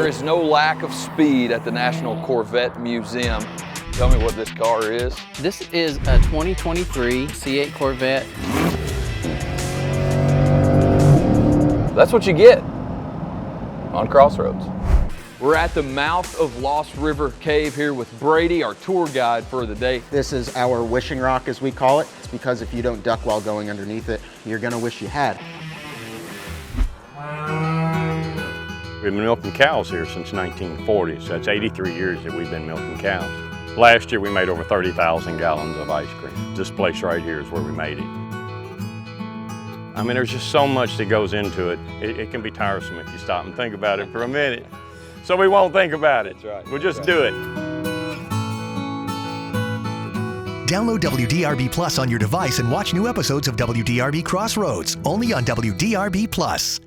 There is no lack of speed at the National Corvette Museum. Tell me what this car is. This is a 2023 C8 Corvette. That's what you get on Crossroads. We're at the mouth of Lost River Cave here with Brady, our tour guide for the day. This is our wishing rock, as we call it. It's because if you don't duck while going underneath it, you're gonna wish you had. We've been milking cows here since 1940, so that's 83 years that we've been milking cows. Last year we made over 30,000 gallons of ice cream. This place right here is where we made it. I mean, there's just so much that goes into it. It can be tiresome if you stop and think about it for a minute. So we won't think about it. That's right. We'll just do it. Download WDRB Plus on your device and watch new episodes of WDRB Crossroads, only on WDRB Plus.